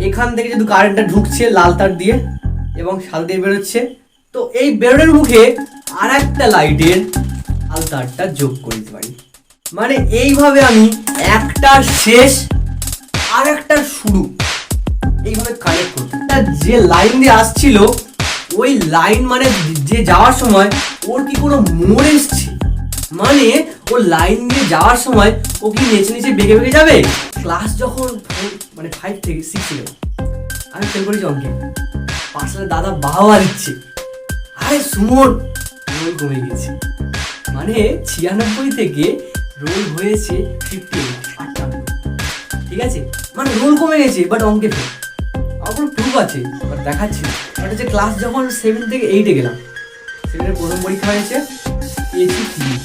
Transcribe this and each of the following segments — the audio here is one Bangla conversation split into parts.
এখান থেকে যদি কারেন্টটা ঢুকছে লাল তার দিয়ে এবং সাদা দিয়ে বেরোচ্ছে, তো এই বেরোনোর মুখে আর একটা লাইটের লাল তারটা যোগ করে দিতে পারি। মানে এইভাবে আমি একটার শেষ আর একটার শুরু এইভাবে কানেক্ট করতে, যে লাইন দিয়ে আসছিল ওই লাইন মানে যে যাওয়ার সময় ওর কি কোনো মোড় এসছে, মানে ও লাইন দিয়ে যাওয়ার সময় ও কি নেচে নেচে বেগে বেগে যাবে। ক্লাস যখন মানে 5 থেকে 6 ছিল আমি ফেল করেছি অঙ্কে, পাশে দাদা বাবা দিচ্ছে, আরে সুমন রোল কমে গেছে, মানে 96 থেকে রোল হয়েছে 58। ঠিক আছে, মানে রোল কমে গেছে বাট অঙ্কে ফেল। আমার কোনো প্রুফ আছে বাট দেখাচ্ছি না। বাট হচ্ছে ক্লাস যখন 7 থেকে 8 গেলাম, 7-এর প্রথম পরীক্ষা হয়েছে, পেয়েছি 3।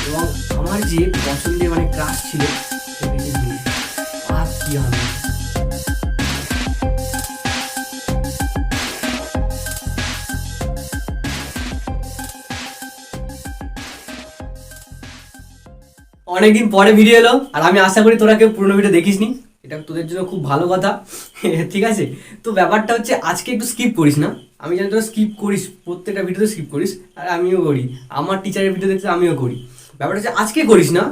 এবং আমার যে পছন্দের মানে ক্লাস ছিল সে পেয়েছে 2। আর কি হবে। অনেকদিন পরে ভিডিও এলো আর আমি আশা করি তোরা কেউ পুরোনো ভিডিও দেখিস নি, এটা তোদের জন্য খুব ভালো কথা। ঠিক আছে, তো ব্যাপারটা হচ্ছে আজকে একটু স্কিপ করিস না। আমি জানি তোরা স্কিপ করিস, প্রত্যেকটা ভিডিওতে স্কিপ করিস, আর আমিও করি, আমার টিচারের ভিডিও দেখতে আমিও করি। ব্যাপারটা হচ্ছে আজকে করিস না,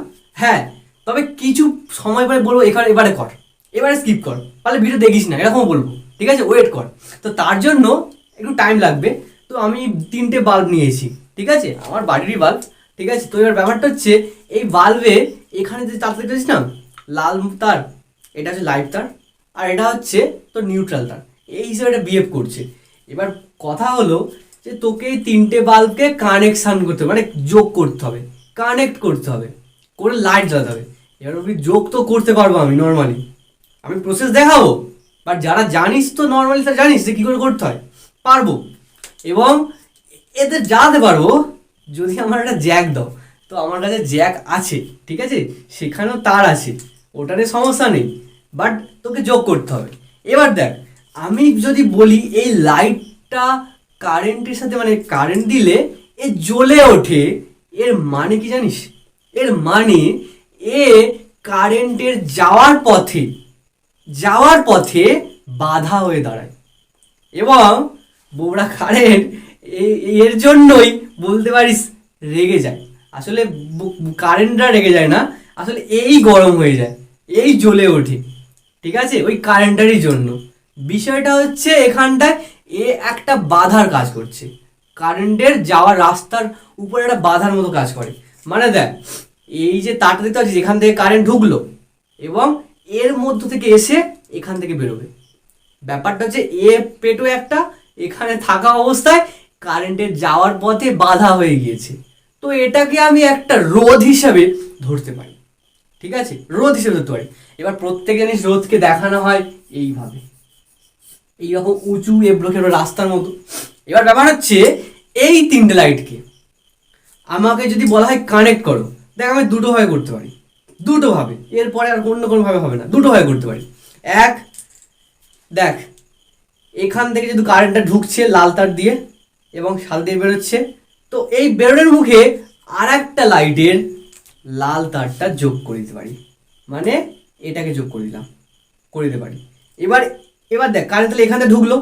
হ্যাঁ, তবে কিছু সময় পরে বলবো এবারে কর, এবারে স্কিপ কর, তাহলে ভিডিও দেখিস না এরকমও বলবো। ঠিক আছে, ওয়েট কর। তো তার জন্য একটু টাইম লাগবে। তো আমি 3টে বাল্ব নিয়েছি, ঠিক আছে, আমার বাড়িরই বাল্ব। ঠিক আছে, তো এবার ব্যাপারটা হচ্ছে এই বাল্বে এখানে যে তার দেখতেছিস না লাল তার, এটা হচ্ছে লাইট তার, আর এটা হচ্ছে তোর নিউট্রাল তার। এই হিসেবে এটা বিহেভ করছে। এবার কথা হলো যে তোকে এই 3টে বাল্বকে কানেকশান করতে হবে, মানে যোগ করতে হবে, কানেক্ট করতে হবে, করে লাইট জ্বালাতে হবে। এবার ওই যোগ তো করতে পারবো আমি নর্মালি, আমি প্রসেস দেখাবো, বাট যারা জানিস তো নর্মালি তারা জানিস যে কী করে করতে হয়, পারবো। এবং এতে জ্বালাতে পারবো যদি আমার একটা জ্যাক দাও। তো আমার কাছে জ্যাক আছে, ঠিক আছে, সেখানেও তার আছে, ওটাতে সমস্যা নেই, বাট তোকে যোগ করতে হবে। এবার দেখ, আমি যদি বলি এই লাইটটা কারেন্টের সাথে মানে কারেন্ট দিলে এ জ্বলে ওঠে, এর মানে কি জানিস? এর মানে এ কারেন্টের যাওয়ার পথে বাধা হয়ে দাঁড়ায়। এবং বোবরা কারেন্ট এর জন্যই বলতে পারিস রেগে যায়। আসলে কারেন্টটা রেগে যায় না, আসলে এই গরম হয়ে যায়, এই জ্বলে ওঠে। ঠিক আছে, ওই কারেন্টারই জন্য। বিষয়টা হচ্ছে এখানটায় এ একটা বাধার কাজ করছে, কারেন্টের যাওয়ার রাস্তার উপরে একটা বাধার মতো কাজ করে। মানে দেখ, এই যে তারটা দেখতে পাচ্ছিস, এখান থেকে কারেন্ট ঢুকলো এবং এর মধ্য থেকে এসে এখান থেকে বেরোবে। ব্যাপারটা হচ্ছে এ পেটো একটা এখানে থাকা অবস্থায় কারেন্টের যাওয়ার পথে বাধা হয়ে গিয়েছে। তো এটাকে আমি একটা রোধ হিসাবে ধরতে পারি। ঠিক আছে, রোধ হিসেবে ধরতে পারি। এবার প্রত্যেক জিনিস রোধকে দেখানো হয় এইভাবে, এইরকম উঁচু এবড়ো খেবড়ো রাস্তার মতো। এবার ব্যাপার হচ্ছে এই 3টে লাইটকে আমাকে যদি বলা হয় কানেক্ট করো, দেখ আমি দুটো ভাবে করতে পারি, দুটো ভাবে, এরপরে আর অন্য কোনোভাবে হবে না, দুটো ভাবে করতে পারি। এক, দেখ এখান থেকে যদি কারেন্টটা ঢুকছে লাল তার দিয়ে এবং সাদা দিয়ে বেরোচ্ছে, তো এই বেরোনোর মুখে আর একটা লাইটের লাল তারটা যোগ করে দিতে পারি, মানে এটাকে যোগ করে দিলাম, করে দিতে পারি। এবার এবার দেখ কারেন্ট তাহলে এখান থেকে ঢুকলো,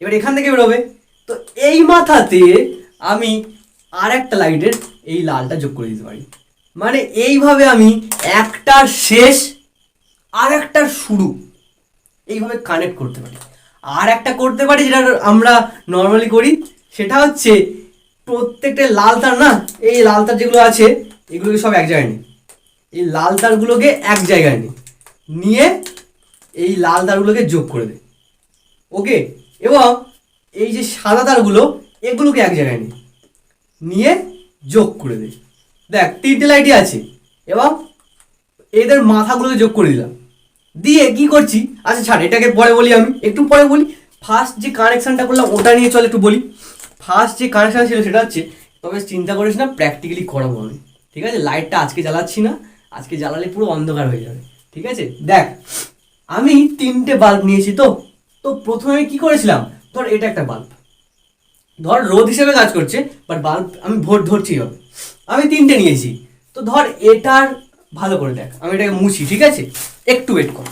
এবার এখান থেকে বেরোবে, তো এই মাথাতে আমি আর একটা লাইটের এই লালটা যোগ করে দিতে পারি। মানে এইভাবে আমি একটার শেষ আর একটার শুরু এইভাবে কানেক্ট করতে পারি। আর একটা করতে পারি যেটা আমরা নর্মালি করি, সেটা হচ্ছে প্রত্যেকটা লাল তার না, এই লাল তার যেগুলো আছে এগুলোকে সব এক জায়গায় নিই, এই লাল তারগুলোকে এক জায়গায় নিয়ে এই লাল তারগুলোকে যোগ করে দেয়, ওকে। এবং এই যে সাদা তারগুলো এগুলোকে এক জায়গায় নিয়ে যোগ করে দেয়। দেখ 3টে লাইটই আছে এবং এদের মাথাগুলোকে যোগ করে দিলাম, দিয়ে কি করছি, আচ্ছা ছাড় এটাকে পরে বলি, আমি একটু পরে বলি। ফার্স্ট যে কানেকশানটা করলাম ওটা নিয়ে চল একটু বলি। ফার্স্ট যে কানেকশান ছিল সেটা হচ্ছে, তবে চিন্তা করিস না, প্র্যাকটিক্যালি করাবো আমি, ঠিক আছে। লাইটটা আজকে জ্বালাচ্ছি না, আজকে জ্বালালে পুরো অন্ধকার হয়ে যাবে, ঠিক আছে। দেখ আমি 3টে বাল্ব নিয়েছি, তো তো প্রথমে আমি কী করেছিলাম, ধর এটা একটা বাল্ব, ধর রোদ হিসেবে কাজ করছে, বাট বাল্ব আমি ভোট ধরছি হবে, আমি 3টে নিয়েছি। তো ধর এটার ভালো করে দেখ, আমি এটাকে মুছি, ঠিক আছে, একটু ওয়েট কর।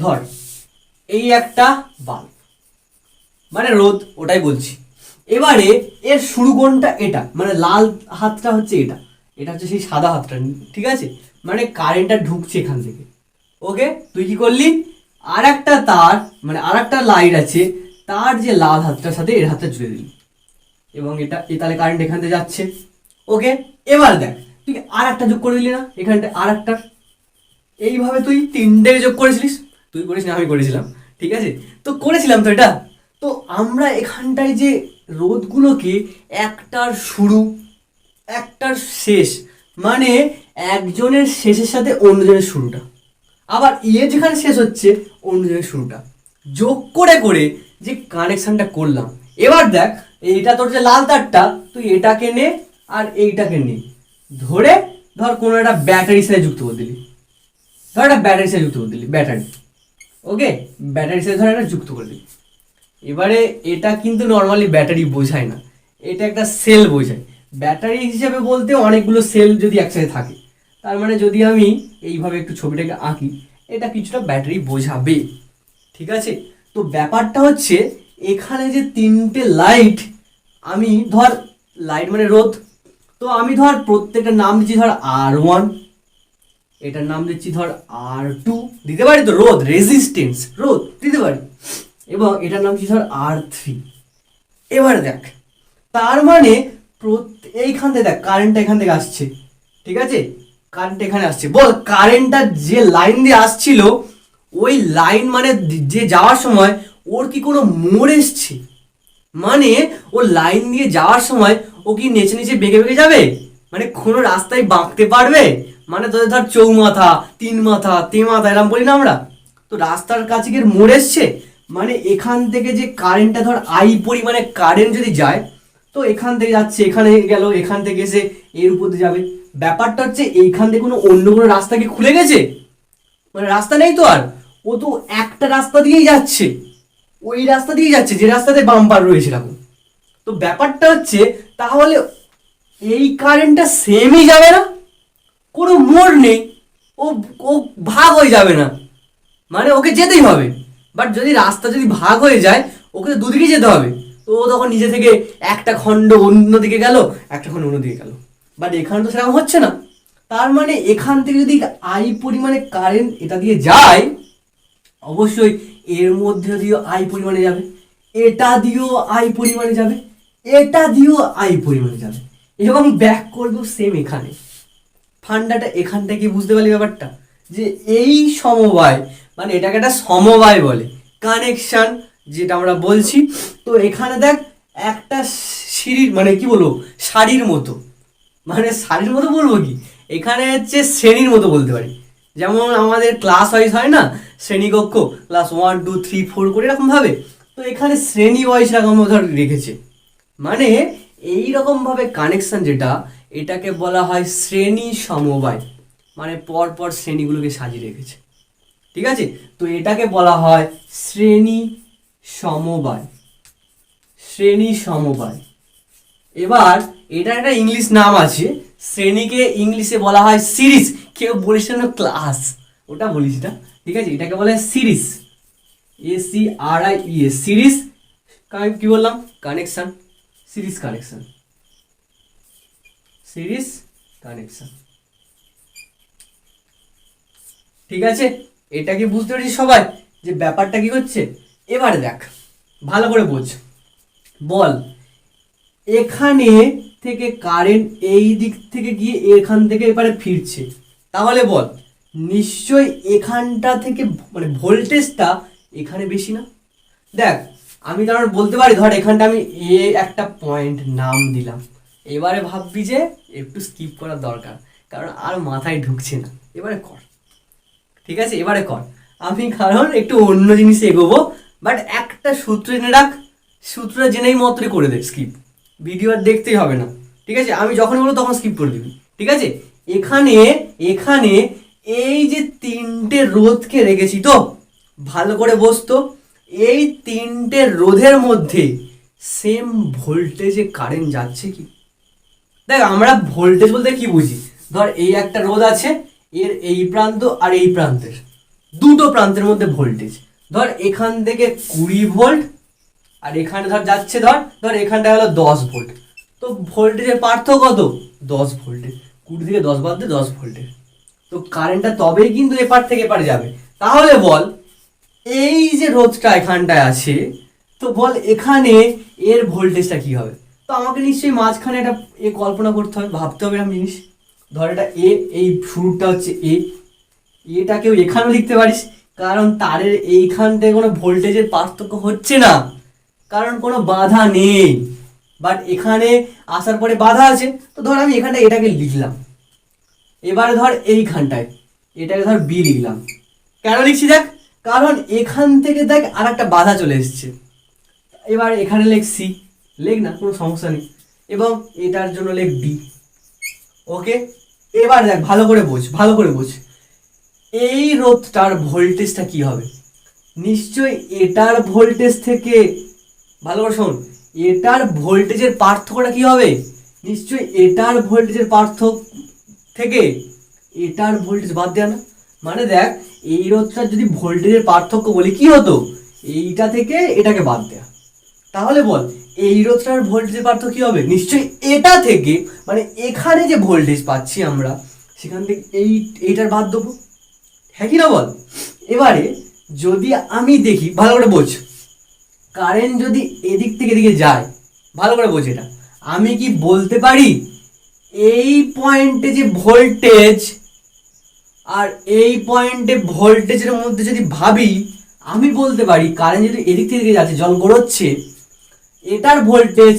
ধর এই একটা বাল্ব, মানে রোদ, ওটাই বলছি। এবারে এর শুরু কোণটা এটা, মানে লাল হাতটা হচ্ছে এটা, এটা হচ্ছে সেই সাদা হাতটা, ঠিক আছে? মানে কারেন্টটা ঢুকছে এখান থেকে। ওকে, তুই কি করলি, আর একটা তার, মানে আর একটা লাইট আছে, তার যে লাল হাতটার সাথে এর হাতটা জুড়ে দিলি, এবং এটা তাহলে কারেন্ট এখান থেকে যাচ্ছে। ওকে, এবার দেখ তুই আর একটা যোগ করে দিলি না এখানটা, আর একটা, এইভাবে তুই তিনটে যোগ করেছিলিস। তুই করিস না, আমি করেছিলাম, ঠিক আছে? তো করেছিলাম তো এটা। তো আমরা এখানটায় যে রোধগুলোকে একটার শুরু একটার শেষ, মানে একজনের শেষের সাথে অন্যজনের শুরুটা, আবার যেখানে শেষ হচ্ছে অন্যজনের শুরুটা, যোগ করে করে যে কানেকশনটা করলাম। এবার দেখ, এইটা তোর যে লাল তারটা, তুই এটাকে নে আর এইটাকে নে, ধরে ধর কোনো একটা ব্যাটারির সাথে যুক্ত করে দিলি, ধর একটা ব্যাটারির সাথে যুক্ত করে দিলি, ব্যাটারি। ওকে, ব্যাটারির সাথে ধর একটা যুক্ত করে দিলি। এবারে এটা কিন্তু নর্মালি ব্যাটারি বোঝায় না, এটা একটা সেল বোঝায়। ব্যাটারি হিসেবে বলতে অনেকগুলো সেল যদি একসাথে থাকে, তার মানে যদি আমি এইভাবে একটু ছবিটাকে আঁকি, এটা কিছুটা ব্যাটারি বোঝাবে, ঠিক আছে? তো ব্যাপারটা হচ্ছে এখানে যে তিনটে লাইট, আমি ধর লাইট মানে রোধ, তো আমি ধর প্রত্যেকটা নাম দিচ্ছি ধর R1, এটার নাম দিচ্ছি ধর R2, দিতে পারি তো রোধ, রেজিস্ট্যান্স রোধ দিতে পারি, এবং এটার নাম দিচ্ছি ধর R3। এবার দেখ, তার মানে এইখান থেকে দেখ কারেন্টটা এখান থেকে আসছে, ঠিক আছে? কারেন্ট এখানে আসছে, বল কারেন্টটা যে লাইন দিয়ে আসছিল, ওই লাইন মানে যে যাওয়ার সময় ওর কি কোনো মোড় এসছে? মানে ও লাইন দিয়ে যাওয়ার সময় ও কি নেচে নেচে বেঁকে বেঁকে যাবে? মানে কোনো রাস্তায় বাঁকতে পারবে? মানে তোদের ধর চৌমাথা, তিন মাথা, তেমাথা এরকম বলি না আমরা, তো রাস্তার কাছে গিয়ে মোড় এসছে, মানে এখান থেকে যে কারেন্টটা ধর পরিমাণে কারেন্ট যদি যায়, তো এখান থেকে যাচ্ছে, এখানে গেল, এখান থেকে এসে এর উপর দিয়ে যাবে। ব্যাপারটা হচ্ছে এইখান থেকে কোনো অন্য কোনো রাস্তা কি খুলে গেছে? মানে রাস্তা নেই তো আর, ও তো একটা রাস্তা দিয়েই যাচ্ছে, ওই রাস্তা দিয়ে যাচ্ছে যে রাস্তাতে বাম্পার রয়েছে এরকম। তো ব্যাপারটা হচ্ছে তাহলে এই কারেন্টটা সেমই যাবে না, কোনো মোড় নেই, ও ও ভাগ হয়ে যাবে না, মানে ওকে যেতেই হবে। বাট যদি রাস্তা যদি ভাগ হয়ে যায়, ওকে দুদিকে যেতে হবে, তো ও তখন নিজে থেকে একটা খণ্ড অন্যদিকে গেল, একটা খণ্ড অন্যদিকে গেল। বাট এখানে তো সেরকম হচ্ছে না, তার মানে এখান থেকে যদি পরিমাণে কারেন্ট এটা দিয়ে যায়, অবশ্যই এর মধ্যে দিয়েও পরিমাণে যাবে, এটা দিয়েও পরিমাণে যাবে, এটা দিয়েও পরিমাণে যাবে, এবং ব্যাক করবেও সেম এখানে। ফান্ডাটা এখানটা কি বুঝতে পারলি ব্যাপারটা, যে এই সমবায়, মানে এটাকে একটা সমবায় বলে, কানেকশন যেটা আমরা বলছি। তো এখানে দেখ একটা সিঁড়ির, মানে কি বলবো, শাড়ির মতো, মানে শাড়ির মতো বলবো কি, এখানে হচ্ছে শ্রেণীর মতো বলতে পারি। যেমন আমাদের ক্লাস ওয়াইজ হয় না, শ্রেণীকক্ষ, ক্লাস 1 2 3 4 করে এরকম ভাবে, তো এখানে শ্রেণী ওয়াইজ এরকম ধর রেখেছে, মানে এই রকম ভাবে কানেকশন যেটা, এটাকে বলা হয় শ্রেণী সমবায়, মানে পর পর শ্রেণীগুলোকে সাজিয়ে রেখেছে, ঠিক আছে? তো এটাকে বলা হয় শ্রেণী সমবায়, শ্রেণী সমবায়। এবার এটা একটা ইংলিশ নাম আছে, শ্রেণীকে ইংলিশে বলা হয় সিরিজ। কেউ বলিস না ক্লাস, ওটা বলিস না, ঠিক আছে? এটাকে বলা হয় সিরিজ, SERIES, সিরিজ। কি বললাম, connection, series connection, series connection, ঠিক আছে? এটা কি বুঝতে পেরেছি সবাই যে ব্যাপারটা কি হচ্ছে? এবারে দেখ ভালো করে বোঝ, বল এখানে থেকে কারেন্ট এই দিক থেকে গিয়ে এখান থেকে এবারে ফিরছে, তাহলে বল নিশ্চয়ই এখানটা থেকে মানে ভোল্টেজটা এখানে বেশি না? দেখ আমি ধর বলতে পারি, ধর এখানটা আমি একটা পয়েন্ট নাম দিলাম, এবারে ভাববি যে একটু স্কিপ করার দরকার, কারণ আর মাথায় ঢুকছে না, এবারে কর, ঠিক আছে? এবারে কর, আমি কারণ একটু অন্য জিনিসে এগোবো, বাট একটা সূত্র জেনে রাখ, সূত্রটা জেনেই মাত্রই করে দে স্কিপ, ভিডিও আর দেখতেই হবে না, ঠিক আছে? আমি যখন বলবো তখন স্কিপ করে দিবি, ঠিক আছে? এখানে এখানে এই যে তিনটে রোধকে রেখেছি, তো ভালো করে বসতো, এই তিনটে রোধের মধ্যে সেম ভোল্টেজে কারেন্ট যাচ্ছে কি? দেখ আমরা ভোল্টেজ বলতে কি বুঝি, ধর এই একটা রোধ আছে, এর এই প্রান্ত আর এই প্রান্তের দুটো প্রান্তের মধ্যে ভোল্টেজ, ধর এখান থেকে 20 ভোল্ট, আর এখানে ধর যাচ্ছে ধর এখানটা হলো 10 ভোল্ট। তো ভোল্টেজের পার্থক্য কত? 10 ভোল্টের। 20 থেকে 10 বাদ দিয়ে 10 ভোল্টের। তো কারেন্টটা তবেই কিন্তু এপার থেকে এপারে যাবে। তাহলে বল এই যে রোধটা এখানটায় আছে, তো বল এখানে এর ভোল্টেজটা কি হবে? তো আমাকে নিশ্চয়ই মাঝখানে একটা কল্পনা করতে হবে, ভাবতে হবে এরকম জিনিস। ধর এটা এই শুরুটা হচ্ছে এটাকেও এখানেও লিখতে পারিস, কারণ তারের এইখান থেকে কোনো ভোল্টেজের পার্থক্য হচ্ছে না, কারণ কোনো বাধা নেই। বাট এখানে আসার পরে বাধা আছে। তো ধর আমি এখানটায় এটাকে লিখলাম, এবারে ধর এইখানটায় এটাকে ধর বি লিখলাম। কেন লিখছি দেখ, কারণ এখান থেকে দেখ আর একটা বাধা চলে এসছে। এবার এখানে লেখ সি, লেখ না, কোনো সমস্যা নেই। এবং এটার জন্য লেখ ডি। ওকে, এবার দেখ ভালো করে বোঝ এই রোধটার ভোল্টেজটা কি হবে? নিশ্চয়ই এটার ভোল্টেজ থেকে, ভালো করে শোন, এটার ভোল্টেজের পার্থক্যটা কি হবে? নিশ্চয়ই এটার ভোল্টেজের পার্থক্য থেকে এটার ভোল্টেজ বাদ দেওয়া না। মানে দেখ এই রোধটার যদি ভোল্টেজের পার্থক্য বলি কি হতো? এইটা থেকে এটাকে বাদ দেয়া। তাহলে বল এই রোধটার ভোল্টেজের পার্থক্য কি হবে? নিশ্চয়ই এটা থেকে, মানে এখানে যে ভোল্টেজ পাচ্ছি আমরা সেখান থেকে এইটার বাদ দেবো। হ্যাঁ কি না বল? এবারে যদি আমি দেখি, ভালো করে বোঝ, কারেন্ট যদি এদিক থেকে এদিকে যায়, ভালো করে বোঝ এটা, আমি কি বলতে পারি এই পয়েন্টে যে ভোল্টেজ আর এই পয়েন্টে ভোল্টেজের মধ্যে যদি ভাবি, আমি বলতে পারি কারেন্ট যদি এদিক থেকে যাচ্ছে, জল গড়োচ্ছে, এটার ভোল্টেজ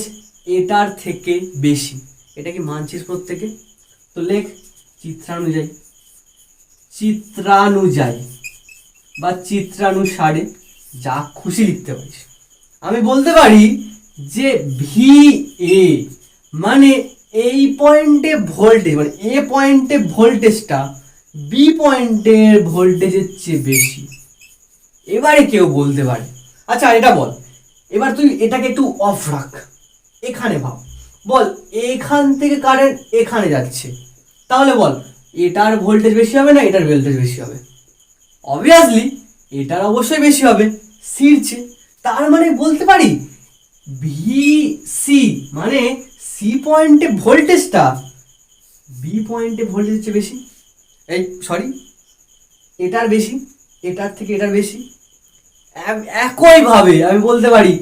এটার থেকে বেশি। এটা কি মানছিস প্রত্যেকে? তো লেখ চিত্রানুযায়ী বা চিত্রানুসারে, যা খুশি লিখতে পারিস। আমি বলতে পারি যে ভি এ মানে এই পয়েন্টে ভোল্টেজ, মানে এ পয়েন্টে ভোল্টেজটা বি পয়েন্টের ভোল্টেজের চেয়ে বেশি। এবারে কেউ বলতে পারে, আচ্ছা এটা বল, এবার তুই এটাকে একটু অফ রাখ, এখানে ভাব, বল এখান থেকে কারেন্ট এখানে যাচ্ছে, তাহলে বল এটার ভোল্টেজ বেশি হবে না এটার ভোল্টেজ বেশি হবে? অবভিয়াসলি এটার অবশ্যই বেশি হবে, সির চেয়ে। তার মানে বলতে পারি ভি সি মানে সি পয়েন্টে ভোল্টেজটা বি পয়েন্টে ভোল্টেজের চেয়ে বেশি। এই সরি, এটার বেশি, এটার থেকে এটার বেশি। একইভাবে আমি বলতে পারি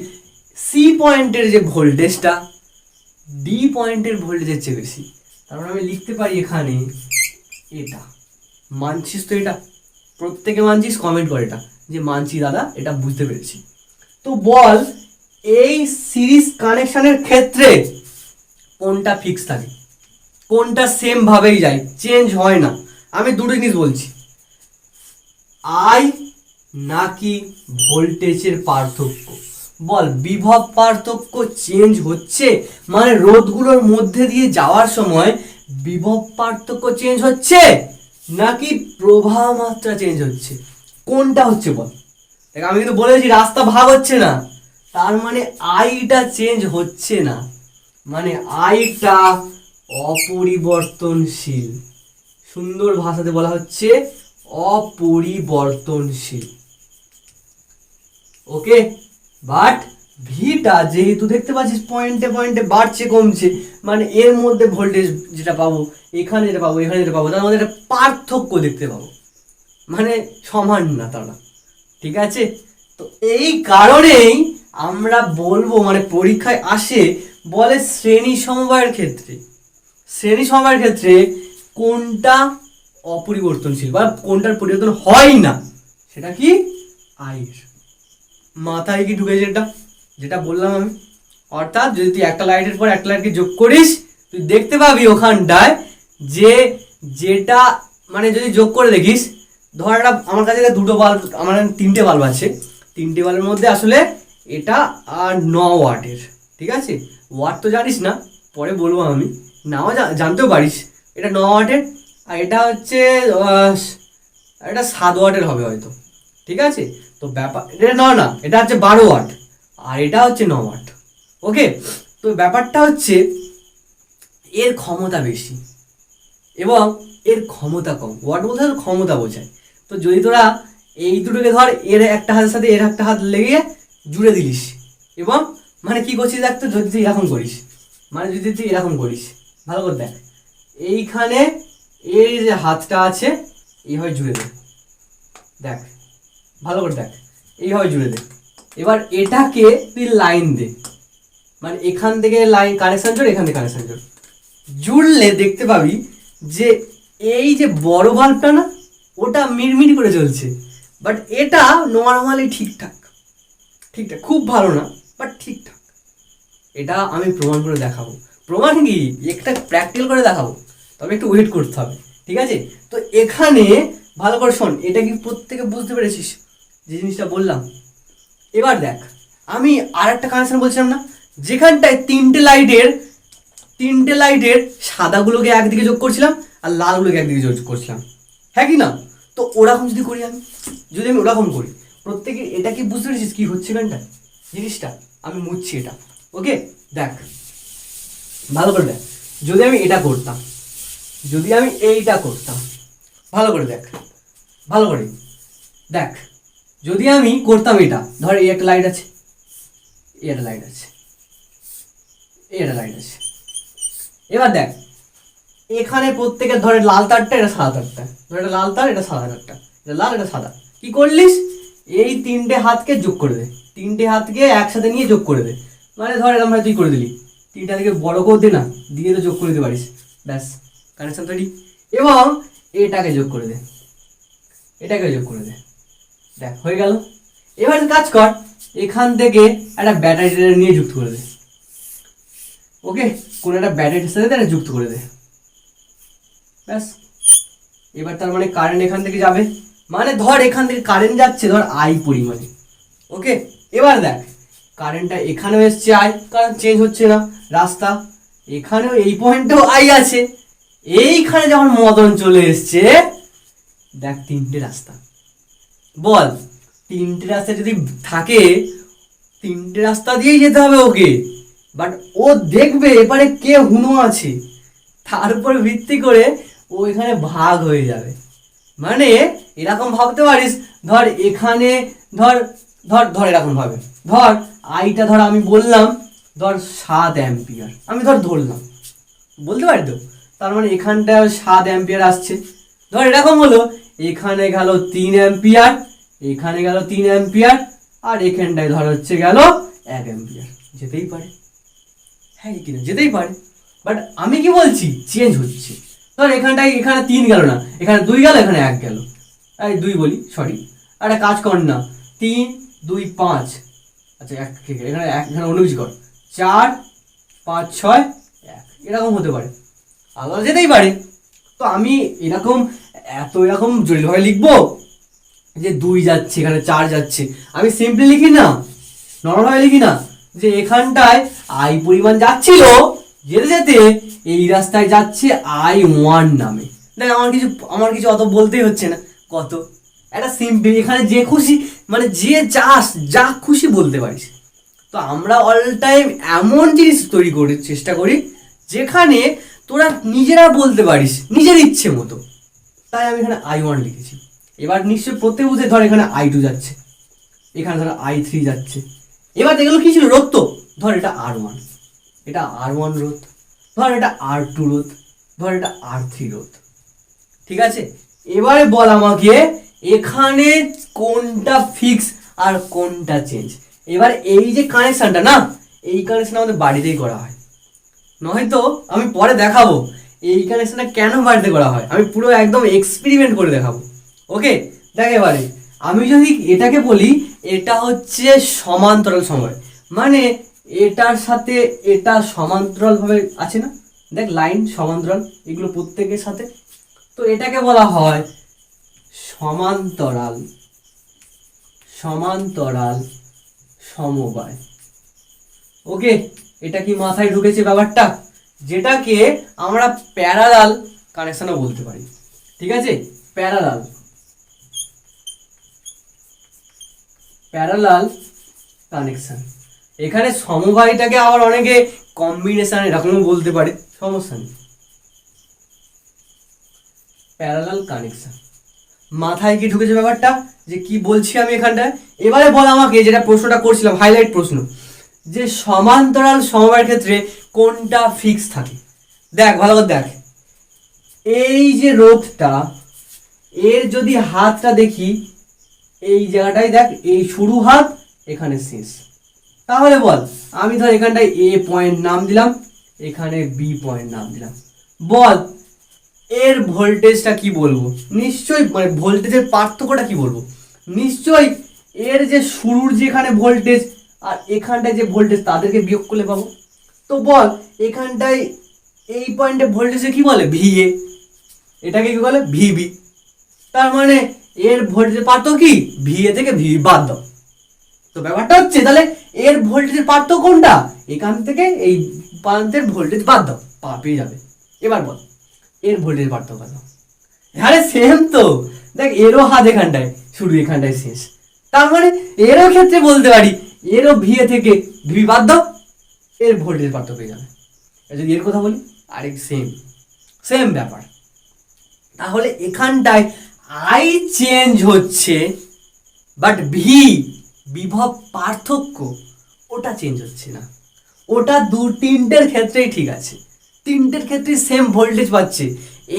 সি পয়েন্টের যে ভোল্টেজটা ডি পয়েন্টের ভোল্টেজের চেয়ে বেশি। তারপর আমি লিখতে পারি এখানে এটা। মানছিস তো? এটা প্রত্যেকে মানছিস? কমেন্ট করে এটা যে মানছি দাদা, এটা বুঝতে পেরেছি। তো বল এই সিরিজ কানেকশনের ক্ষেত্রে কোনটা ফিক্স থাকে, কোনটা সেম ভাবেই যায়, চেঞ্জ হয় না? আমি দুটো জিনিস বলছি, আই নাকি ভোল্টেজের পার্থক্য। বল বিভব পার্থক্য চেঞ্জ হচ্ছে, মানে রোধগুলোর মধ্যে দিয়ে যাওয়ার সময় বিভব পার্থক্য চেঞ্জ হচ্ছে, নাকি প্রবাহ মাত্রা চেঞ্জ হচ্ছে? কোনটা হচ্ছে বল? দেখ আমি কিন্তু বলেছি রাস্তা ভাগ হচ্ছে না, তার মানে আইটা চেঞ্জ হচ্ছে না, মানে আইটা অপরিবর্তনশীল। সুন্দর ভাষাতে বলা হচ্ছে অপরিবর্তনশীল। ওকে, বাট ভিটা যেহেতু দেখতে পাচ্ছিস পয়েন্টে পয়েন্টে বাড়ছে কমছে, মানে এর মধ্যে ভোল্টেজ যেটা পাবো এখানে যেটা পাবো এখানে যেটা পাবো তার মধ্যে একটা পার্থক্য দেখতে পাবো, মানে সমান না তারা। ঠিক আছে? তো এই কারণেই আমরা বলবো, মানে পরীক্ষায় আসে বলে শ্রেণী সমবায়ের ক্ষেত্রে কোনটা অপরিবর্তনশীল বা কোনটার পরিবর্তন হয় না, সেটা কি আয়ের। মাথায় কি ঢুকেছে এটা যেটা বললাম আমি? অর্থাৎ যদি তুই একটা লাইটের পর একটা লাইটকে যোগ করিস, তুই দেখতে পাবি ওখানটায় যে যেটা, মানে যদি যোগ করে দেখিস, ধর একটা আমার কাছে দুটো বাল্ব, আমার 3টে বাল্ব আছে, 3টে বাল্বের মধ্যে আসলে এটা আর 9 ওয়াটের। ঠিক আছে, ওয়াট তো জানিস না, পরে বলবো আমি, নাও জানতেও পারিস। এটা 9 ওয়াটের আর এটা হচ্ছে এটা 7 ওয়াটের হবে হয়তো। ঠিক আছে, তো ব্যাপার এটা না, এটা হচ্ছে 12 ওয়াট আর এটা হচ্ছে 9 ওয়াট। ওকে, তো ব্যাপারটা হচ্ছে এর ক্ষমতা বেশি এবং এর ক্ষমতা কম। ওয়াট বলতে ক্ষমতা বোঝায়। তো যদি তোরা এই দুটোকে ধর এর একটা হাতের সাথে এর একটা হাত লেগে জুড়ে দিলিস, এবং মানে কি করছিস দেখ তো, যদি তুই এরকম করিস, মানে যদি তুই এরকম করিস, ভালো করে দেখ, এইখানে এই যে হাতটা আছে এইভাবে জুড়ে দে, দেখ ভালো করে দেখ, এইভাবে জুড়ে দে। এবার এটাকে তুই লাইন দে, মানে এখান থেকে লাইন কানেকশন জোর, এখান থেকে কানেকশন জোর, জুড়লে দেখতে পাবি যে এই যে বড় বাল্বটা না, ওটা মিড়মিড় করে চলছে, বাট এটা নর্মালি ঠিকঠাক, ঠিকঠাক, খুব ভালো না বাট ঠিকঠাক। এটা আমি প্রমাণ করে দেখাবো। প্রমাণ কি, একটা প্র্যাকটিক্যাল করে দেখাবো, তবে একটু ওয়েট করতে হবে, ঠিক আছে? তো এখানে ভালো করে শোন, এটা কি প্রত্যেকে বুঝতে পেরেছিস যে জিনিসটা বললাম? এবার দেখ, আমি আর একটা কানেকশন বলছিলাম না, যেখানটায় তিনটে লাইটের সাদাগুলোকে একদিকে যোগ করছিলাম আর লালগুলোকে একদিকে যোগ করছিলাম, হ্যাঁ কি না? তো ওরকম যদি করি আমি, যদি আমি ওরকম করি, প্রত্যেকে এটা কি বুঝতে পেরেছিস কি হচ্ছে এখানটা জিনিসটা? আমি মুছছি এটা, ওকে? দেখ ভালো করে দেখ, যদি আমি এটা করতাম, যদি আমি এইটা করতাম, ভালো করে দেখ, ভালো করে দেখ, যদি আমি করতাম এটা, ধর এই একটা লাইট আছে, এই একটা লাইট আছে, এই একটা লাইট আছে, এবার দেখ এখানে প্রত্যেকের ধরে লাল তারটা, এটা সাদা তারটা, ধর এটা লাল তার, এটা সাদা তারটা, এটা লাল, এটা সাদা, কি করলিস, এই তিনটে হাতকে যোগ করে দে, তিনটে হাতকে একসাথে নিয়ে যোগ করে দে, মানে ধর এরকম ভাবে তুই করে দিলি, তিনটা থেকে বড় করে দে না, দিয়ে তো যোগ করে দিতে পারিস, ব্যাস কানেকশন তৈরি। এবং এটাকে যোগ করে দে, এটাকে যোগ করে দে, দেখ হয়ে গেল। এবার কাজ কর, এখান থেকে একটা ব্যাটারি নিয়ে যুক্ত করে দে, ওকে? কোন একটা ব্যাটারির সাথে এটা যুক্ত করে দে, ব্যাস। এবার তার মানে কারেন্ট এখান থেকে যাবে, মানে ধর এখান থেকে কারেন্ট যাচ্ছে ধর আই পরিমাণে, ওকে? এবার দেখ কারেন্টটা এখানেও এসছে আই, কারণ চেঞ্জ হচ্ছে না রাস্তা, এখানেও এই পয়েন্টেও আই আছে, এইখানে যখন মদন চলে এসছে, দেখ তিনটে রাস্তা, বল তিনটে রাস্তা যদি থাকে, তিনটে রাস্তা দিয়েই যেতে হবে ওকে, বাট ও দেখবে এবারে কে হুনো আছে, তার উপর ভিত্তি করে ও এখানে ভাগ হয়ে যাবে। মানে এরকম ভাবতে পারিস, ধর এখানে ধর ধর ধর এরকম ভাবে, ধর আইটা ধর আমি বললাম ধর 7 অ্যাম্পিয়ার, আমি ধর ধরলাম, বলতে পারি তো, তার মানে এখানটায় 7 অ্যাম্পিয়ার আসছে, ধর এরকম হলো, এখানে গেল 3 অ্যাম্পিয়ার, এখানে গেল 3 অ্যাম্পিয়ার, আর এখানটায় ধর হচ্ছে গেল 1 অ্যাম্পিয়ার, যেতেই পারে, হ্যাঁ কিনা, যেতেই পারে, বাট আমি কি বলছি, চেঞ্জ হচ্ছে, ধর এখানটায় এখানে 3 গেল না, এখানে 2 গেল, এখানে 1 গেল, এই 2 বলি সরি, একটা কাজ কর না, 3 2 5, আচ্ছা এখানে 1, এখানে অন্য কিছু কর, 4 5 6 1, এরকম হতে পারে, আলাদা যেতেই পারে। তো আমি এরকম এরকম জটিলভাবে লিখবো যে 2 যাচ্ছে, এখানে 4 যাচ্ছে, আমি সিম্পলি লিখি না, নরমালভাবে লিখি না, যে এখানটায় আই পরিমাণ যাচ্ছিল, যেতে যেতে এই রাস্তায় যাচ্ছে I1 নামে, দেখ আমার কিছু অত বলতেই হচ্ছে না, কত একটা সিম্পল, এখানে যে খুশি মানে যে চাস যা খুশি বলতে পারিস। তো আমরা অল টাইম এমন জিনিস তৈরি করি, চেষ্টা করি যেখানে তোরা নিজেরা বলতে পারিস নিজের ইচ্ছে মতো, তাই আমি এখানে I1 লিখেছি। এবার নিশ্চয়ই প্রত্যেক বুঝে, ধর এখানে I2 যাচ্ছে, এখানে ধর I3 যাচ্ছে, এবার এগুলো কি ছিল, রোধ তো, ধর এটা R1, এটা R1 রোধ, ধর এটা R2 রোধ, ধর এটা R3 রোধ, ঠিক আছে? এবারে বল আমাকে এখানে কোনটা ফিক্স আর কোনটা চেঞ্জ। এবার এই যে কানেকশনটা না, এই কানেকশন আমাদের বাড়িতেই করা হয়, নয়তো আমি পরে দেখাবো এই কানেকশনটা কেন বাড়িতে করা হয়, আমি পুরো একদম এক্সপেরিমেন্ট করে দেখাবো, ওকে? দেখ এবারে আমি যদি এটাকে বলি, এটা হচ্ছে সমান্তরাল সময়, মানে এটার সাথে এটা সমান্তরাল ভাবে আছে না, দেখ লাইন সমান্তরাল, এগুলো প্রত্যেকের সাথে, তো এটাকে বলা হয় সমান্তরাল সমান্তরাল সমবায়, ওকে? এটা কি মাথায় ঢুকেছে ব্যাপারটা, যেটাকে আমরা প্যারালাল কানেকশনও বলতে পারি, ঠিক আছে? প্যারালাল কানেকশন, এখানে সমবায়টাকে আবার অনেকে কম্বিনেশন এরকমও বলতে পারে, সমস্যা নেই, প্যারালাল কানেকশন। মাথায় কি ঢুকেছে ব্যাপারটা যে কি বলছি আমি এখানটায়? এবারে বল আমাকে, যেটা প্রশ্নটা করছিলাম হাইলাইট প্রশ্ন, যে সমান্তরাল সমবায়ের ক্ষেত্রে কোনটা ফিক্স থাকে? দেখ ভালো করে দেখ, এই যে রোধটা, এর যদি হাতটা দেখি এই জায়গাটায় দেখ, এই শুরু হাত এখানে শেষ। তাহলে বল, আমি ধর এখানটায় এ পয়েন্ট নাম দিলাম, এখানে বি পয়েন্ট নাম দিলাম, বল এর ভোল্টেজটা কি বলবো? নিশ্চয়ই মানে ভোল্টেজের পার্থক্যটা কি বলবো? নিশ্চয়ই এর যে শুরুর যেখানে ভোল্টেজ আর এখানটায় যে ভোল্টেজ তাদেরকে বিয়োগ করলে পাবো। তো বল এখানটায় এই পয়েন্টে ভোল্টেজে কি বলে? ভিএ, এটাকে কি বলে? ভিবি। তার মানে এর ভোল্টেজের পার্থক্য কি? ভিএ থেকে ভিবি বাদ দাও। তো ব্যাপারটা হচ্ছে তাহলে এর ভোল্টেজের পার্থক্য কোনটা? এখান থেকে এই প্রান্তের ভোল্টেজ বাদ দাও, পেয়ে যাবে। এবার বল এর ভোল্টেজ পার্থক্য কত? আরে সেম তো, দেখ এরও হাত এখানটায় শুরু, এখানটায় শেষ। তার মানে এরও ক্ষেত্রে বলতে পারি এরও ভিএ থেকে ভি বাদ দাও, এর ভোল্টেজ পার্থক্য পেয়ে যাবে। যদি এর কথা বলি আরেক সেম সেম ব্যাপার। তাহলে এখানটায় আই চেঞ্জ হচ্ছে, বাট বিভব পার্থক্য ওটা চেঞ্জ হচ্ছে না। ওটা তিনটের ক্ষেত্রেই ঠিক আছে, তিনটের ক্ষেত্রে সেম ভোল্টেজ পাচ্ছে।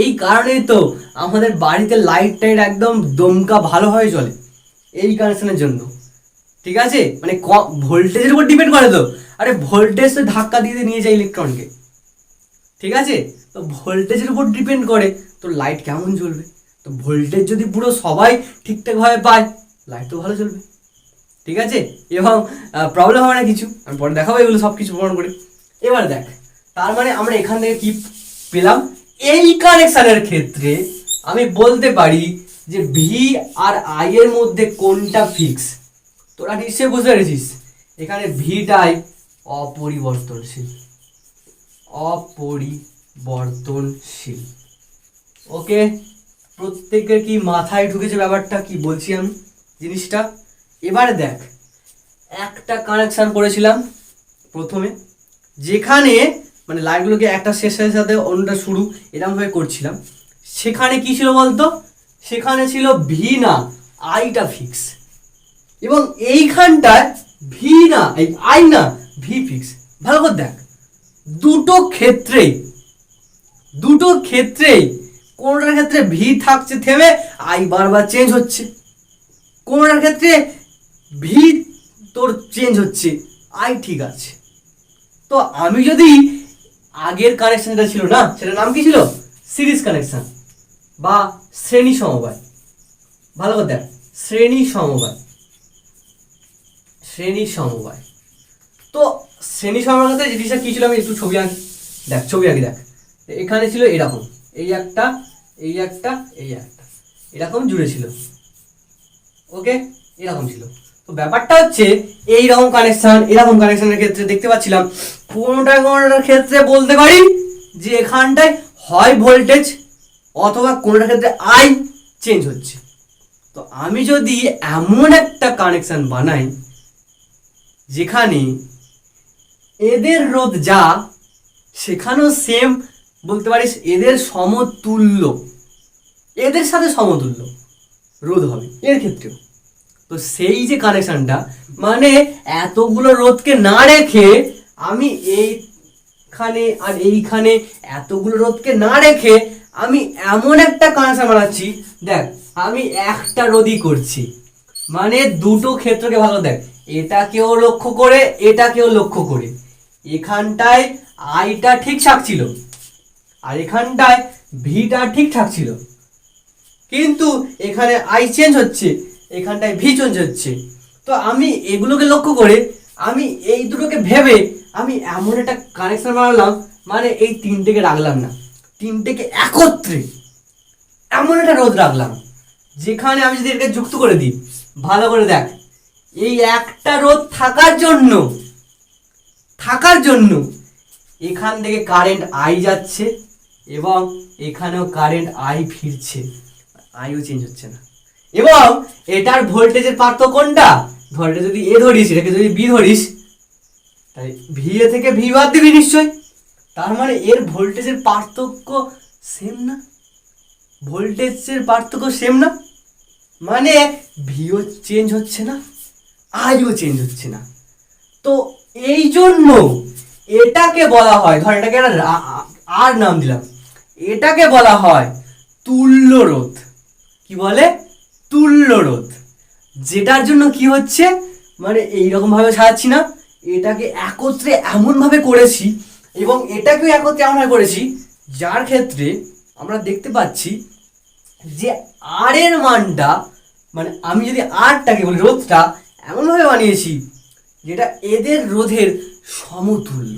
এই কারণেই তো আমাদের বাড়িতে লাইট টাইট একদম দমকা ভালোভাবে চলে, এই কানেকশনের জন্য। ঠিক আছে, মানে ভোল্টেজের উপর ডিপেন্ড করে তো। আরে ভোল্টেজ তো ধাক্কা দিয়ে নিয়ে যায় ইলেকট্রনকে, ঠিক আছে? তো ভোল্টেজের উপর ডিপেন্ড করে তো লাইট কেমন জ্বলবে। তো ভোল্টেজ যদি পুরো সবাই ঠিকঠাকভাবে পায়, লাইট তো ভালো জ্বলবে, ঠিক আছে? এবং প্রবলেম হবে না কিছু, আমি পরে দেখাবো এগুলো সব কিছু প্রমাণ করে। এবার দেখ, তার মানে আমরা এখান থেকে কি পেলাম? এই কানেকশনের ক্ষেত্রে আমি বলতে পারি যে ভি আর আই এর মধ্যে কোনটা ফিক্স। তোরা নিশ্চয়ই বুঝতে পেরেছিস, এখানে ভিটাই অপরিবর্তনশীল, অপরিবর্তনশীল। ওকে, প্রত্যেকের কি মাথায় ঢুকেছে ব্যাপারটা কি বলছি আমি জিনিসটা? এবারে দেখ, একটা কানেকশন করেছিলাম প্রথমে, যেখানে মানে লাইটগুলোকে একটা শেষের সাথে অন্যটা শুরু এরকমভাবে করছিলাম। সেখানে কি ছিল বলতো? সেখানে ছিল ভি না আইটা ফিক্স, এবং এইখানটায় ভি না এই আই না ভি ফিক্স। ভালো করে দেখ, দুটো ক্ষেত্রেই কোনটার ক্ষেত্রে ভি থাকছে থেমে, আই বারবার চেঞ্জ হচ্ছে। কোনটার ক্ষেত্রে ভি তোর চেঞ্জ হচ্ছে, আই ঠিক আছে। তো আমি যদি আগের কানেকশন যেটা ছিল না, সেটার নাম কি ছিল? সিরিজ কানেকশন বা শ্রেণী সমবায়। ভালো করে দেখ, শ্রেণী সমবায়। তো শ্রেণী সমবায়ের ক্ষেত্রে জিনিসটা কি ছিল? আমি একটু ছবি আঁকি, দেখ ছবি আঁকি, দেখ এখানে ছিল এরকম, এই একটা এরকম জুড়ে ছিল। ওকে, এরকম ছিল। তো ব্যাপারটা হচ্ছে এইরকম কানেকশন, এরকম কানেকশনের ক্ষেত্রে দেখতে পাচ্ছিলাম কোনোটার ক্ষেত্রে বলতে পারি যে এখানটায় হয় ভোল্টেজ অথবা কোনোটার ক্ষেত্রে আই চেঞ্জ হচ্ছে। তো আমি যদি এমন একটা কানেকশন বানাই যেখানে এদের রোধ যা, সেখানেও সেম বলতে পারিস এদের সমতুল্য, এদের সাথে সমতুল্য রোধ হবে এর ক্ষেত্রেও। তো সেই যে কানেকশনটা, মানে এতগুলো রোধকে না রেখে আমি এইখানে আর এইখানে এতগুলো রোধকে না রেখে আমি এমন একটা কানেকশন বানাচ্ছি। দেখ আমি একটা রোধই করছি, মানে দুটো ক্ষেত্রকে ভালো দেখ, এটাকেও লক্ষ্য করে এটাকেও লক্ষ্য করে। এখানটায় আইটা ঠিকঠাক ছিল আর এখানটায় ভিটা ঠিকঠাক ছিল, কিন্তু এখানে আই চেঞ্জ হচ্ছে, এখানটায় ভি চেঞ্জ হচ্ছে। তো আমি এগুলোকে লক্ষ্য করে আমি এই দুটোকে ভেবে আমি এমন একটা কানেকশন বানালাম, মানে এই তিনটেকে রাখলাম না, তিনটেকে একত্রে এমন একটা রোধ রাখলাম যেখানে আমি যদি এটাকে যুক্ত করে দিই, ভালো করে দেখ, এই একটা রোধ থাকার জন্য এখান থেকে কারেন্ট আই যাচ্ছে এবং এখানেও কারেন্ট আই ফিরছে, আইও চেঞ্জ হচ্ছে না। এবং এটার ভোল্টেজের পার্থক্য কোনটা? ধরে যদি এ ধরিস, এটাকে যদি বি ধরিস, তাই ভি এ থেকে ভি বাদ দিবি নিশ্চয়। তার মানে এর ভোল্টেজের পার্থক্য সেম না, ভোল্টেজের পার্থক্য সেম না। মানে ভিও চেঞ্জ হচ্ছে না, আইও চেঞ্জ হচ্ছে না। তো এই জন্য এটাকে বলা হয়, ধর এটাকে আর নাম দিলাম, এটাকে বলা হয় তুল্য রোধ। কি বলে? তুল্য রোধ। যেটার জন্য কি হচ্ছে, মানে এইরকম ভাবে সাজাচ্ছি না, এটাকে একত্রে এমন ভাবে করেছি এবং এটাকেও একত্রে এমন ভাবে করেছি যার ক্ষেত্রে আমরা দেখতে পাচ্ছি যে আর এর মানটা, মানে আমি যদি আরটাকে বলি রোধটা, এমনভাবে বানিয়েছি যেটা এদের রোধের সমতুল্য।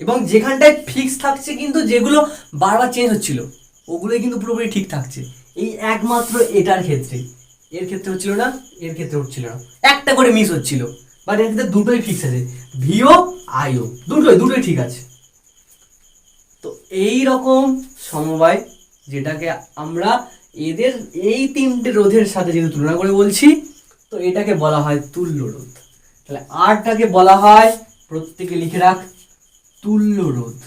এবং যেখানটায় ফিক্স থাকছে, কিন্তু যেগুলো বারবার চেঞ্জ হচ্ছিল ওগুলোই কিন্তু পুরোপুরি ঠিক থাকছে। এই একমাত্র এটার ক্ষেত্রে, এর ক্ষেত্রে হচ্ছিল না, এর ক্ষেত্রে হচ্ছিল না, একটা করে মিস হচ্ছিল। বাট এর ক্ষেত্রে দুটোই ফিক্স আছে, ভিও আইও দুটোই ঠিক আছে। তো এই রকম সমবায়, যেটাকে আমরা এদের এই তিনটে রোধের সাথে যদি তুলনা করে বলছি, তো এটাকে বলা হয় তুল্য রোধ। তাহলে আরটাকে বলা হয়, প্রত্যেকে লিখে রাখ, তুল্য রোধ।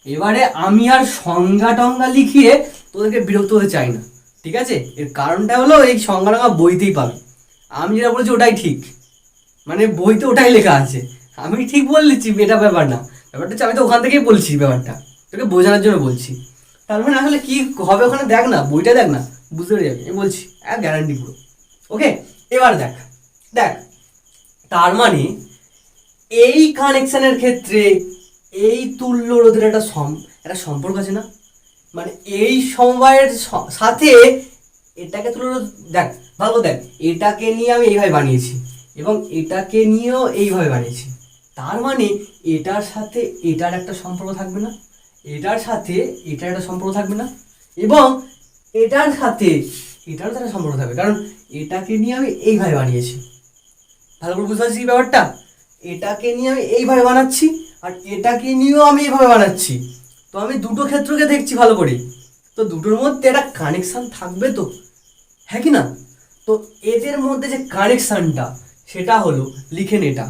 এবারে আমি আর সংজ্ঞা টঙ্গা লিখিয়ে তোদেরকে বিরক্ত হতে চাই না, ঠিক আছে? এর কারণটা হলো এই সংজ্ঞা টঙ্গা বইতেই পাবে। আমি যেটা বলেছি ওটাই ঠিক, মানে বইতে ওটাই লেখা আছে। আমি ঠিক বলছি, এটা ব্যাপার না, ব্যাপারটা হচ্ছে আমি তো ওখান থেকেই বলছি, ব্যাপারটা তোকে বোঝানোর জন্য বলছি। তার মানে আসলে কি হবে ওখানে দেখ না, বইটা দেখ না, বুঝতে পেরে যাবি। আমি বলছি এক গ্যারান্টি পুরো। ওকে, এবার দেখ দেখ তার মানে এই কানেকশনের ক্ষেত্রে এই তুল্য রোধের একটা সম্পর্ক আছে না? মানে এই সমবায়ের সাথে এটাকে তুল্য রোধ, দেখ ভালো দেখ, এটাকে নিয়ে আমি এইভাবে বানিয়েছি এবং এটাকে নিয়েও এইভাবে বানিয়েছি। তার মানে এটার সাথে এটার একটা সম্পর্ক থাকবে না, এটার সাথে এটার একটা সম্পর্ক থাকবে না, এবং এটার সাথে এটারও একটা সম্পর্ক থাকবে, কারণ এটাকে নিয়ে আমি এইভাবে বানিয়েছি। ভালো করে বুঝতে পারছি ব্যাপারটা? এটাকে নিয়ে আমি এইভাবে বানাচ্ছি আর এটাকে নিয়েও আমি এইভাবে বানাচ্ছি। তো আমি দুটো ক্ষেত্রকে দেখছি ভালো করে, তো দুটোর মধ্যে একটা কানেকশান থাকবে তো, হ্যাঁ কি না? তো এদের মধ্যে যে কানেকশানটা সেটা হলো, লিখে নে এটা,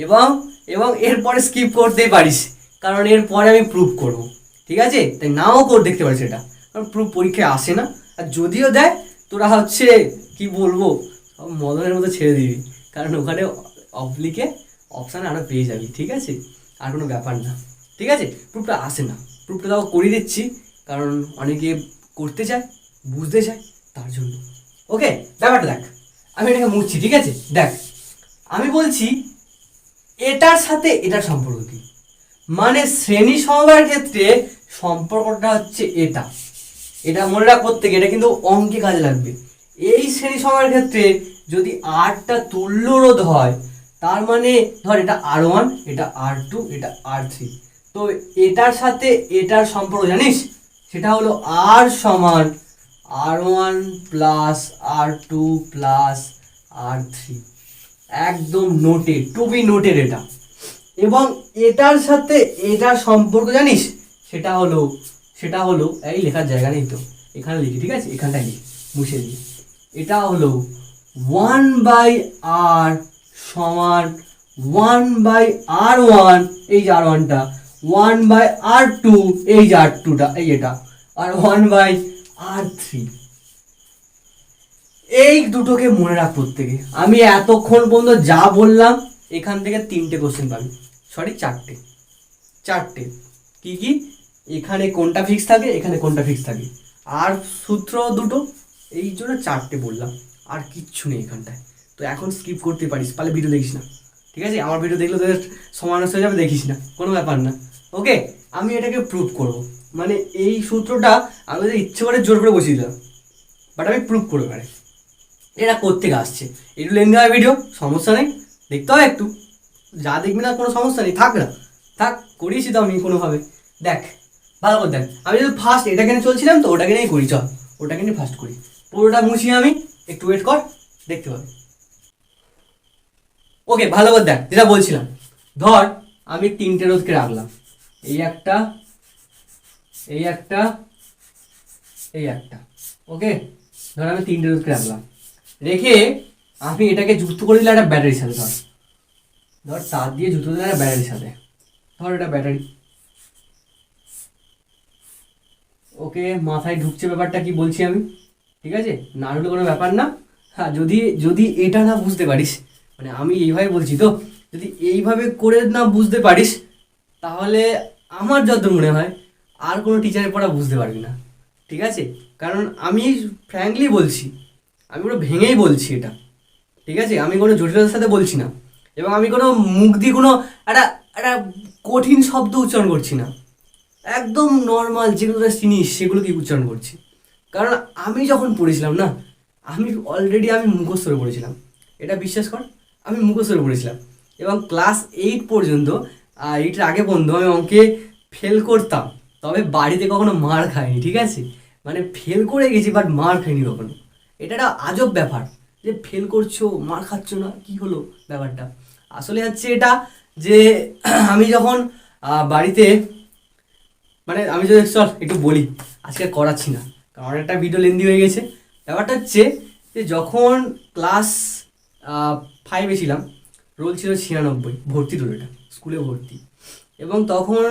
এবং এবং এরপরে স্কিপ করতেই পারিস, কারণ এরপরে আমি প্রুভ করব, ঠিক আছে? তাই নাও করে দেখতে পারিস এটা, কারণ প্রুভ পরীক্ষায় আসে না, আর যদিও দেয় তোরা হচ্ছে কি বলবো, সব মদনের মতো ছেড়ে দিবি, কারণ ওখানে অবলিকে অপশান আরও পেয়ে যাবি, ঠিক আছে? আর কোনো ব্যাপার না, ঠিক আছে? প্রুফটা আসে না, প্রুফটা তাও করিয়ে দিচ্ছি, কারণ অনেকে করতে চায়, বুঝতে চায়, তার জন্য। ওকে, ব্যাপারটা দেখ, আমি এটাকে মুছছি, ঠিক আছে? দেখ আমি বলছি এটার সাথে এটার সম্পর্ক কি, মানে শ্রেণী সমবায়ের ক্ষেত্রে সম্পর্কটা হচ্ছে এটা, এটা মনে রাখ প্রত্যেকে, এটা কিন্তু অঙ্কে কাজে লাগবে। এই শ্রেণী সমবায়ের ক্ষেত্রে যদি আরটা তুল্য রোধ হয়, তার মানে ধর এটা R1, এটা R2, এটা R3, তো এটার সাথে এটার সম্পর্ক জানিস, সেটা হলো R সমান R1 plus R2 plus R3, একদম নোটেড, টু বি নোটেড এটা। এবং এটার সাথে এটার সম্পর্ক জানিস, সেটা হলো এই লেখার জায়গা নেই তো, এখানে লিখি, ঠিক আছে? এখানটায় লিখি, মুছে দিই। এটা হলো 1/R সমান 1/R1, এই যে R1টা, 1/R2, এই যে R2টা, এই এটা, আর 1/R3। এই দুটোকে মনে রাখ প্রত্যেকে। আমি এতক্ষণ পর্যন্ত যা বললাম, এখান থেকে 3টে কোশ্চেন পাবি, সরি 4টে। কি কি? এখানে কোনটা ফিক্স থাকে, এখানে কোনটা ফিক্স থাকে, আর সূত্র দুটো, এই জন্য 4টে বললাম, আর কিচ্ছু নেই এখানটায়। তো এখন স্কিপ করতে পারিস, পারলে ভিডিও দেখিস না, ঠিক আছে? আমার ভিডিও দেখলে তোদের সময় নষ্ট হয়ে যাবে, দেখিস না, কোনো ব্যাপার না। ওকে, আমি এটাকে প্রুভ করব, মানে এই সূত্রটা আমি ইচ্ছে করে জোর করে বসিয়ে দিলাম, বাট আমি প্রুভ করবো এবারে। এটা কোত্থেকে আসছে, একটু লেন্দি হয় ভিডিও, সমস্যা নেই, দেখতে হয় একটু, যা দেখবি না কোনো সমস্যা নেই, থাক না থাক, করিয়েছি তো আমি কোনোভাবে। দেখ ভালো করে দেখ, আমি যদি ফার্স্ট এটাকে নিয়ে চলছিলাম তো ওটাকে নিয়েই করি, চল ওটাকে নিয়ে ফার্স্ট করি, পুরোটা মুছিয়ে আমি, একটু ওয়েট কর, দেখতে পাবি। ওকে, ভালো করে দেখ যেটা বলছিলাম, ধর আমি 3টে রোধকে রাখলাম, এই একটা, এই একটা, এই একটা। ওকে, ধর আমি 3টে রোধকে রাখলাম, রেখে আমি এটাকে যুক্ত করে দিলাম একটা ব্যাটারির সাথে, ধর ধর তার দিয়ে যুক্ত দিলাম একটা ব্যাটারির সাথে, ধর এটা ব্যাটারি। ওকে, মাথায় ঢুকছে ব্যাপারটা কি বলছি আমি? ঠিক আছে, না হলে কোনো ব্যাপার না। হ্যাঁ, যদি যদি এটা না বুঝতে পারিস, মানে আমি এইভাবে বলছি তো, যদি এইভাবে করে না বুঝতে পারিস, তাহলে আমার যত মনে হয় আর কোনো টিচারের পড়া বুঝতে পারবি না। ঠিক আছে, কারণ আমি ফ্র্যাঙ্কলি বলছি, আমি পুরো ভেঙেই বলছি এটা। ঠিক আছে, আমি কোনো জটিলতার সাথে বলছি না, এবং আমি কোনো মুখ দিয়ে কোনো একটা একটা কঠিন শব্দ উচ্চারণ করছি না। একদম নর্মাল যেগুলো তোরা চিনিস সেগুলোকে উচ্চারণ করছি। কারণ আমি যখন পড়েছিলাম না, আমি অলরেডি আমি মুখস্থ করে পড়েছিলাম। এটা বিশ্বাস কর, আমি মুখস্থ করে পড়েছিলাম। এবং ক্লাস 8 পর্যন্ত, 8-এর আগে পর্যন্ত আমি অঙ্কে ফেল করতাম, তবে বাড়িতে কখনো মার খাইনি। ঠিক আছে, মানে ফেল করে গেছি বাট মার খাইনি কখনো। এটা একটা আজব ব্যাপার যে ফেল করছো মার খাচ্ছ না, কি হলো ব্যাপারটা। আসলে হচ্ছে এটা যে আমি যখন বাড়িতে, মানে আমি যদি চল একটু বলি, আজকে আর করাচ্ছি না কারণ অনেকটা ভিডিও লেন্দি হয়ে গেছে। ব্যাপারটা হচ্ছে যে যখন ক্লাস 5-এ ছিলাম, রোল ছিল 96, ভর্তি রোল, এটা স্কুলে ভর্তি। এবং তখন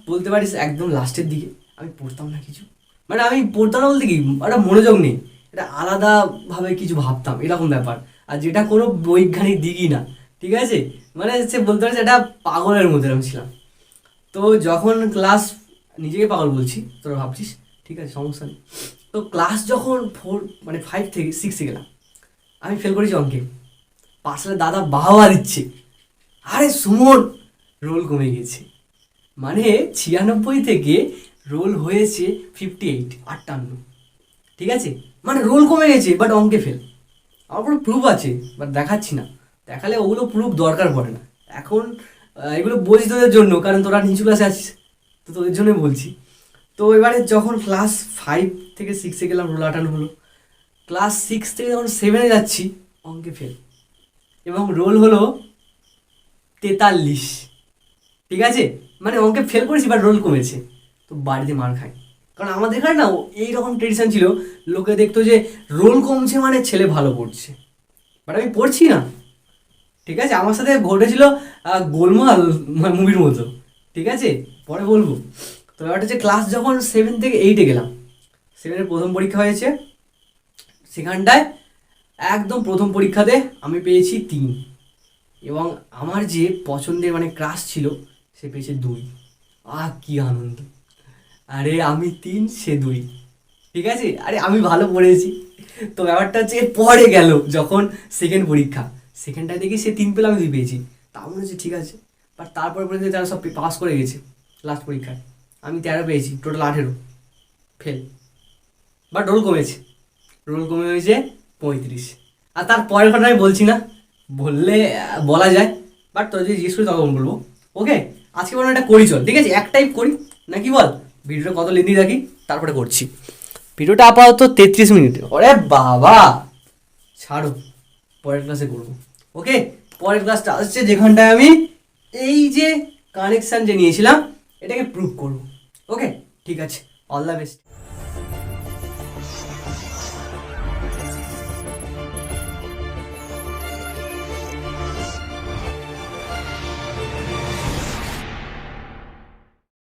বলতে পারিস একদম লাস্টের দিকে আমি পড়তাম না কিছু, মানে আমি পড়তাম না বলতে কি, একটা মনোযোগ নেই, এটা আলাদাভাবে কিছু ভাবতাম এরকম ব্যাপার। আর যেটা কোনো বৈজ্ঞানিক দিকই না। ঠিক আছে, মানে সে বলতে পারিস এটা পাগলের মধ্যে আমি ছিলাম। তো যখন ক্লাস, নিজেকে পাগল বলছি তোরা ভাবছিস, ঠিক আছে সমস্যা নেই। তো ক্লাস যখন 4, মানে 5 থেকে 6-এ গেলাম, আমি ফেল করেছি অঙ্কে। পাশে দাদা বাহাবা দিচ্ছে, আরে সুমন রোল কমে গেছে, মানে 96 থেকে রোল হয়েছে 58, 58। ঠিক আছে, মানে রোল কমে গেছে বাট অঙ্কে ফেল। আমার পুরো প্রুফ আছে, বাট দেখাচ্ছি না, দেখালে ওগুলো প্রুফ দরকার পড়ে না এখন। এগুলো বলছি তোদের জন্য, কারণ তোরা নিচু ক্লাসে আছিস, তো তোদের জন্যই বলছি। তো এবারে যখন ক্লাস 5 থেকে 6-এ গেলাম, রোল 58 হলো। ক্লাস 6 থেকে যখন 7-এ যাচ্ছি, অঙ্কে ফেল, এবং রোল হলো 43। ঠিক আছে, মানে অঙ্কে ফেল করেছি বাট রোল কমেছে। তো বাড়িতে মার খাই, কারণ আমাদের এখানে না এইরকম ট্রেডিশন ছিল, লোকে দেখতো যে রোল কমছে মানে ছেলে ভালো পড়ছে, বাট আমি পড়ছি না। ঠিক আছে, আমার সাথে ঘটেছিল গোলমাল মুভির মতো। ঠিক আছে, পরে বলবো। তো ব্যাপারটা হচ্ছে ক্লাস যখন 7 থেকে 8-এ গেলাম, 7-এর প্রথম পরীক্ষা হয়েছে, সেখানটায় একদম প্রথম পরীক্ষাতে আমি পেয়েছি 3, এবং আমার যে পছন্দের মানে ক্রাশ ছিল সে পেয়েছে 2। কি আনন্দ! আরে আমি 3, সে 2। ঠিক আছে, আরে আমি ভালো পড়েছি। তো ব্যাপারটা হচ্ছে পরে গেল যখন সেকেন্ড পরীক্ষা, সেকেন্ডটায় দেখি সে 3 পেলে, আমি 2 পেয়েছি। তা মনে হচ্ছে ঠিক আছে, বাট তারপরে পর্যন্ত তারা সব পাস করে গেছে। লাস্ট পরীক্ষায় আমি 13 পেয়েছি, টোটাল 18 ফেল। বাট রোল কমেছে, রোল কমে হয়েছে 35। আর তার পরের কথা আমি বলছি না, বললে বলা যায়, বাট তোর যদি জিজ্ঞেস করি তখন বলবো। ওকে, আজকে বলো এটা করি চল, ঠিক আছে এক টাইপ করি নাকি বল, ভিডিওটা কত লেন্দি রাখি তারপরে করছি। ভিডিওটা আপাতত 33 মিনিট। ওরে বাবা, ছাড়ো, পরের ক্লাসে করবো। ওকে, পরের ক্লাসটা আসছে যেখানটায় আমি এই যে কানেকশান যে নিয়েছিলাম এটাকে প্রুভ করবো। ওকে, ঠিক আছে, অল দ্য বেস্ট।